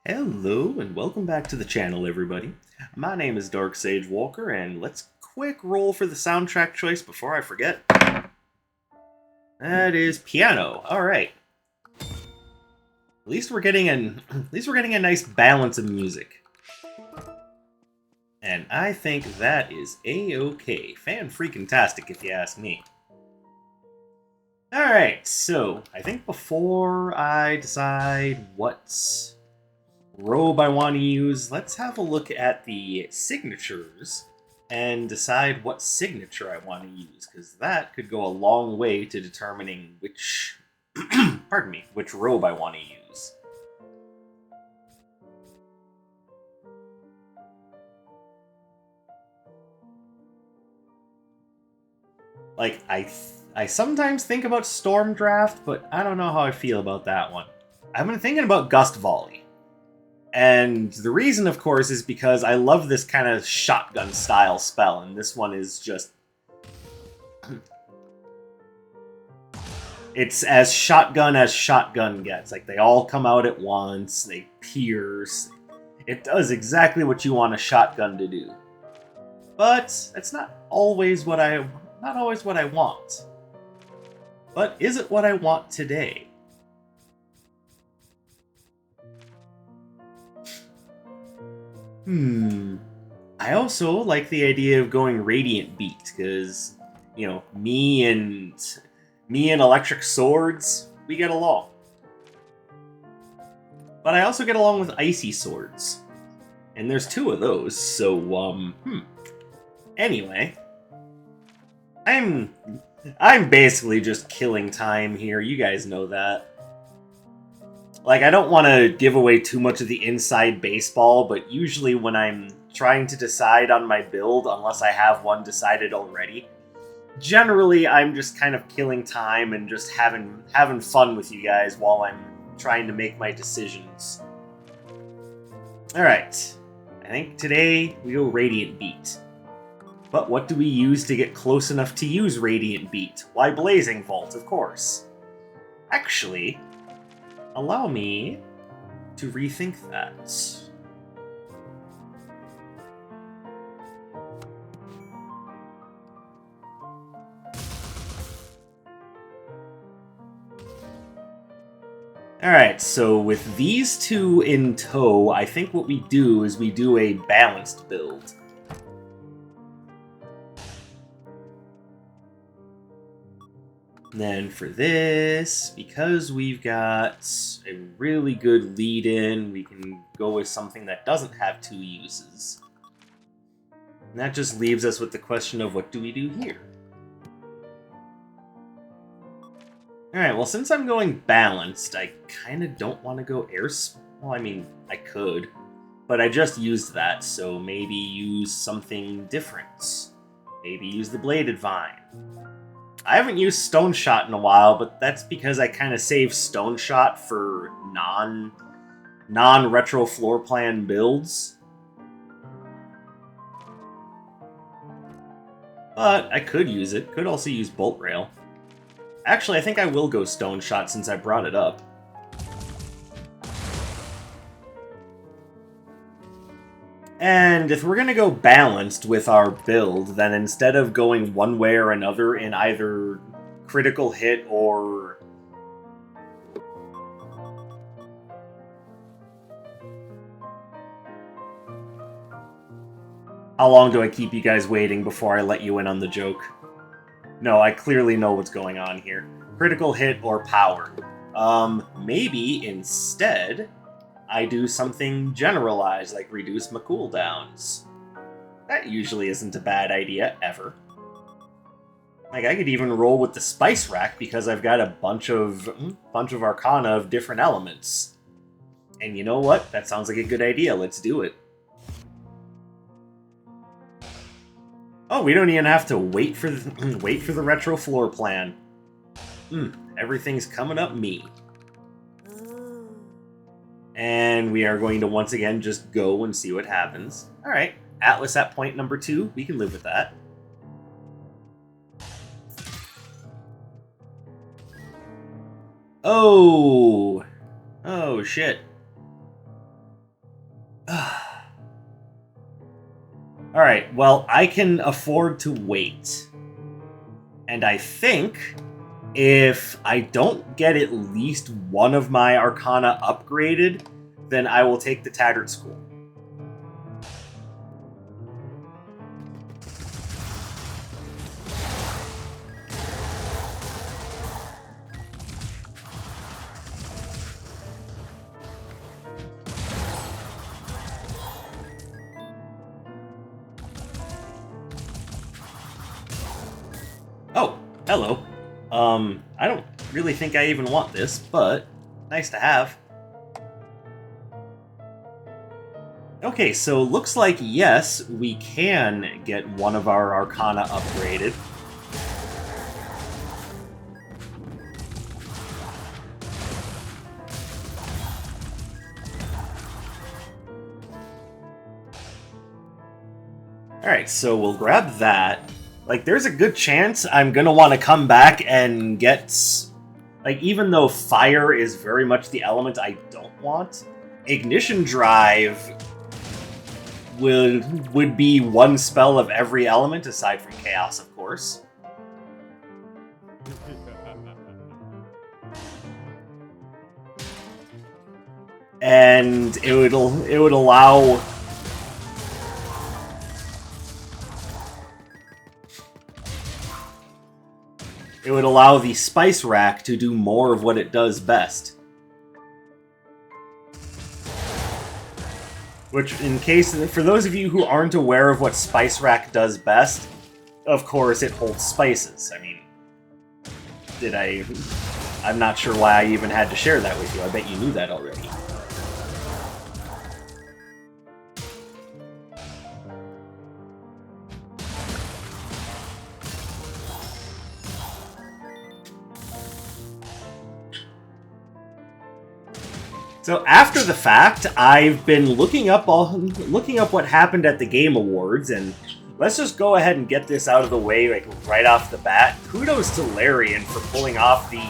Hello and welcome back to the channel, everybody. My name is Dark Sage Walker, and let's quick roll for the soundtrack choice before I forget. That is piano. All right. At least we're getting a nice balance of music, and I think that is a-okay. Fan-freaking-tastic, if you ask me. All right. So I think before I decide what robe I want to use, let's have a look at the signatures and decide what signature I want to use, because that could go a long way to determining which, pardon me, which robe I want to use. Like, I sometimes think about Stormdraft, but I don't know how I feel about that one. I've been thinking about Gust Volley. And the reason, of course, is because I love this kind of shotgun style spell, and this one is just... it's as shotgun gets. Like, they all come out at once, they pierce. It does exactly what you want a shotgun to do. But it's not always what I want. But is it what I want today? I also like the idea of going Radiant Beat, because, you know, me and Electric Swords, we get along. But I also get along with Icy Swords. And there's two of those, so, Anyway. I'm basically just killing time here, you guys know that. Like, I don't want to give away too much of the inside baseball, but usually when I'm trying to decide on my build, unless I have one decided already, generally I'm just kind of killing time and just having fun with you guys while I'm trying to make my decisions. Alright, I think today we go Radiant Beat. But what do we use to get close enough to use Radiant Beat? Why, Blazing Vault, of course. Actually, allow me to rethink that. Alright, so with these two in tow, I think what we do is we do a balanced build. Then for this, because we've got a really good lead-in, we can go with something that doesn't have two uses. And that just leaves us with the question of what do we do here? Alright, well, since I'm going balanced, I kind of don't want to go air... well, I mean, I could. But I just used that, so maybe use something different. Maybe use the Bladed Vine. I haven't used Stone Shot in a while, but that's because I kind of saved Stone Shot for non-retro floor plan builds. But I could use it. Could also use Bolt Rail. Actually, I think I will go Stone Shot since I brought it up. And if we're going to go balanced with our build, then instead of going one way or another in either critical hit or... how long do I keep you guys waiting before I let you in on the joke? No, I clearly know what's going on here. Critical hit or power. Maybe instead I do something generalized, like reduce my cooldowns. That usually isn't a bad idea, ever. Like, I could even roll with the Spice Rack because I've got a bunch of Arcana of different elements. And you know what? That sounds like a good idea. Let's do it. Oh, we don't even have to wait for the retro floor plan. Everything's coming up me. And we are going to once again just go and see what happens. Alright, Atlas at point number 2. We can live with that. Oh! Oh, shit. Alright, well, I can afford to wait. And I think if I don't get at least one of my Arcana upgraded, then I will take the Tattered School. Oh, hello. I don't really think I even want this, but nice to have. Okay, so looks like, yes, we can get one of our Arcana upgraded. Alright, so we'll grab that. Like, there's a good chance I'm gonna want to come back and get... Like, even though fire is very much the element I don't want, Ignition Drive would be one spell of every element, aside from Chaos, of course. And it would allow... It would allow the Spice Rack to do more of what it does best. Which, for those of you who aren't aware of what Spice Rack does best, of course it holds spices. I mean, I'm not sure why I even had to share that with you. I bet you knew that already. So after the fact, I've been looking up what happened at the Game Awards, and let's just go ahead and get this out of the way, like right off the bat. Kudos to Larian for pulling off the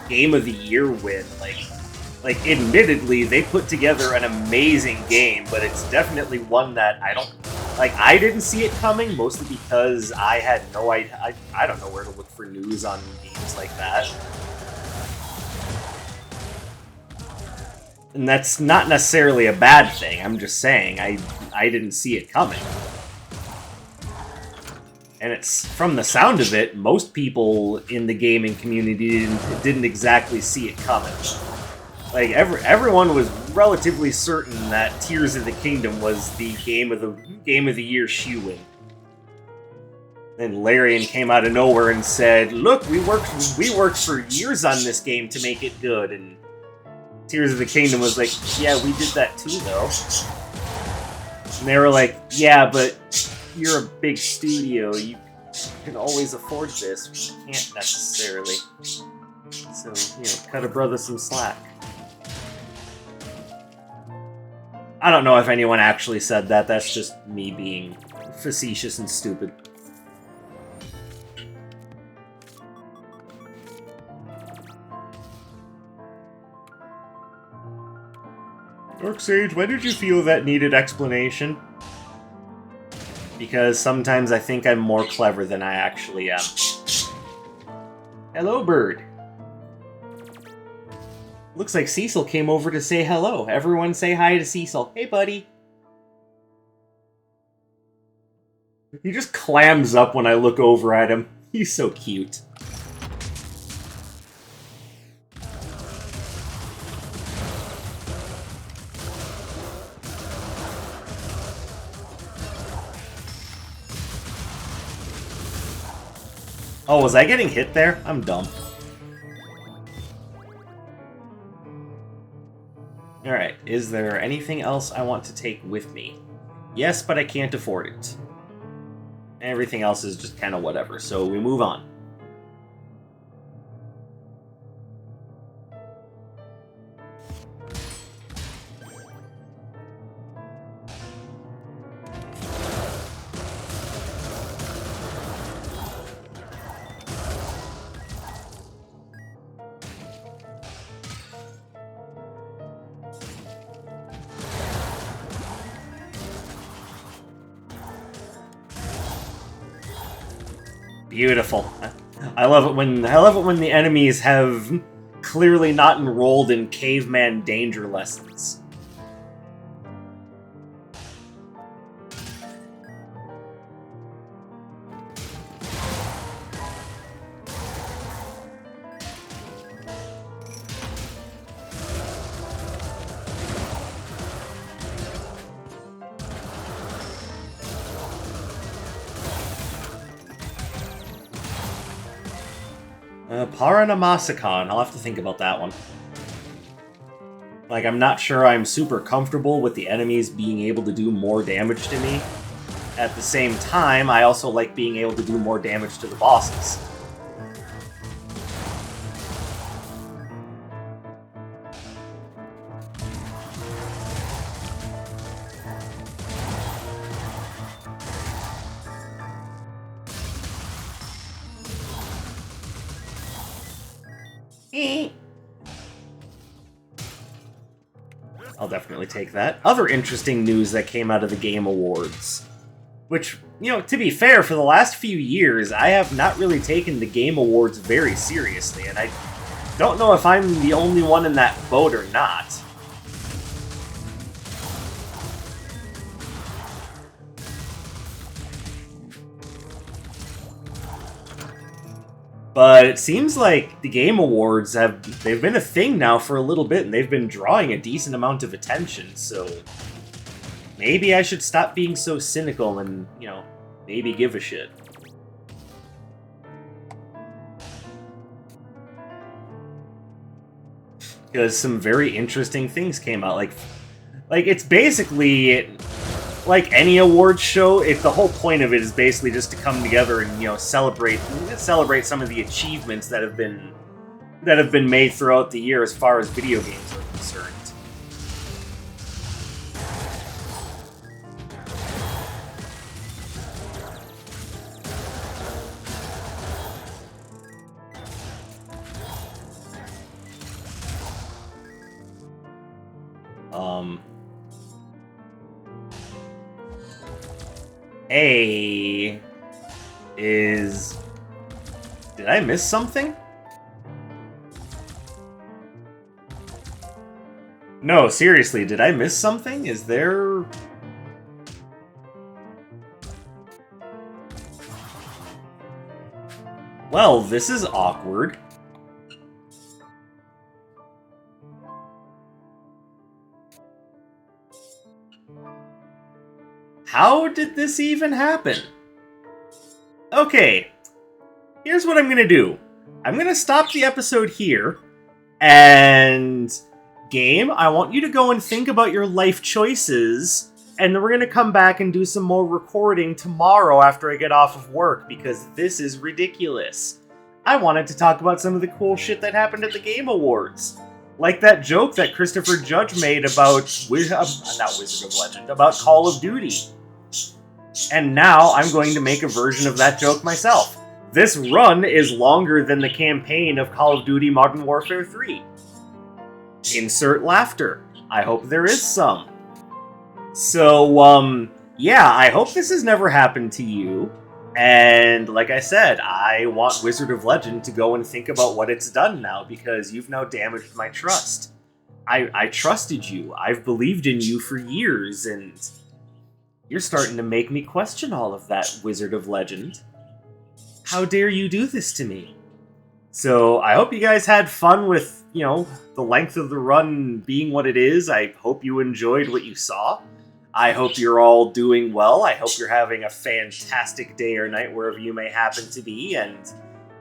Game of the Year win. Like admittedly, they put together an amazing game, but it's definitely one that I didn't see it coming, mostly because I had no idea. I don't know where to look for news on games like that. And that's not necessarily a bad thing, I'm just saying, I didn't see it coming. And it's, from the sound of it, most people in the gaming community didn't exactly see it coming. Like, everyone was relatively certain that Tears of the Kingdom was the Game of the Year shoe-in. Then Larian came out of nowhere and said, "Look, we worked for years on this game to make it good," and Tears of the Kingdom was like, "Yeah, we did that too, though." And they were like, "Yeah, but you're a big studio. You can always afford this. We can't necessarily. So, cut a brother some slack." I don't know if anyone actually said that. That's just me being facetious and stupid. Dark Sage, when did you feel that needed explanation? Because sometimes I think I'm more clever than I actually am. Hello, bird. Looks like Cecil came over to say hello. Everyone say hi to Cecil. Hey, buddy. He just clams up when I look over at him. He's so cute. Oh, was I getting hit there? I'm dumb. Alright, is there anything else I want to take with me? Yes, but I can't afford it. Everything else is just kind of whatever, so we move on. Beautiful. I love it when the enemies have clearly not enrolled in caveman danger lessons. Paranamasakan. I'll have to think about that one. Like, I'm not sure I'm super comfortable with the enemies being able to do more damage to me. At the same time, I also like being able to do more damage to the bosses. I'll definitely take that. Other interesting news that came out of the Game Awards. Which, you know, to be fair, for the last few years, I have not really taken the Game Awards very seriously, and I don't know if I'm the only one in that boat or not. But it seems like the Game Awards they've been a thing now for a little bit, and they've been drawing a decent amount of attention, so maybe I should stop being so cynical and, you know, maybe give a shit. Because some very interesting things came out, like it's basically like any awards show. The whole point of it is basically just to come together and, you know, celebrate some of the achievements that have been made throughout the year as far as video games are concerned. A is... Did I miss something? No, seriously, did I miss something? Is there... Well, this is awkward. How did this even happen? Okay, here's what I'm gonna do. I'm gonna stop the episode here, and game, I want you to go and think about your life choices, and then we're gonna come back and do some more recording tomorrow after I get off of work, because this is ridiculous. I wanted to talk about some of the cool shit that happened at the Game Awards. Like that joke that Christopher Judge made about, not Wizard of Legend, about Call of Duty. And now I'm going to make a version of that joke myself. This run is longer than the campaign of Call of Duty Modern Warfare 3. Insert laughter. I hope there is some. So, yeah, I hope this has never happened to you. And like I said, I want Wizard of Legend to go and think about what it's done now, because you've now damaged my trust. I trusted you. I've believed in you for years, and you're starting to make me question all of that, Wizard of Legend. How dare you do this to me? So I hope you guys had fun with, you know, the length of the run being what it is. I hope you enjoyed what you saw. I hope you're all doing well. I hope you're having a fantastic day or night wherever you may happen to be. And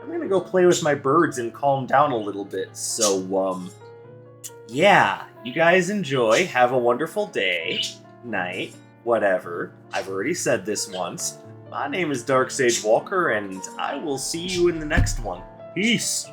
I'm going to go play with my birds and calm down a little bit. So, yeah, you guys enjoy. Have a wonderful day, night, whatever. I've already said this once. My name is Dark Sage Walker, and I will see you in the next one. Peace!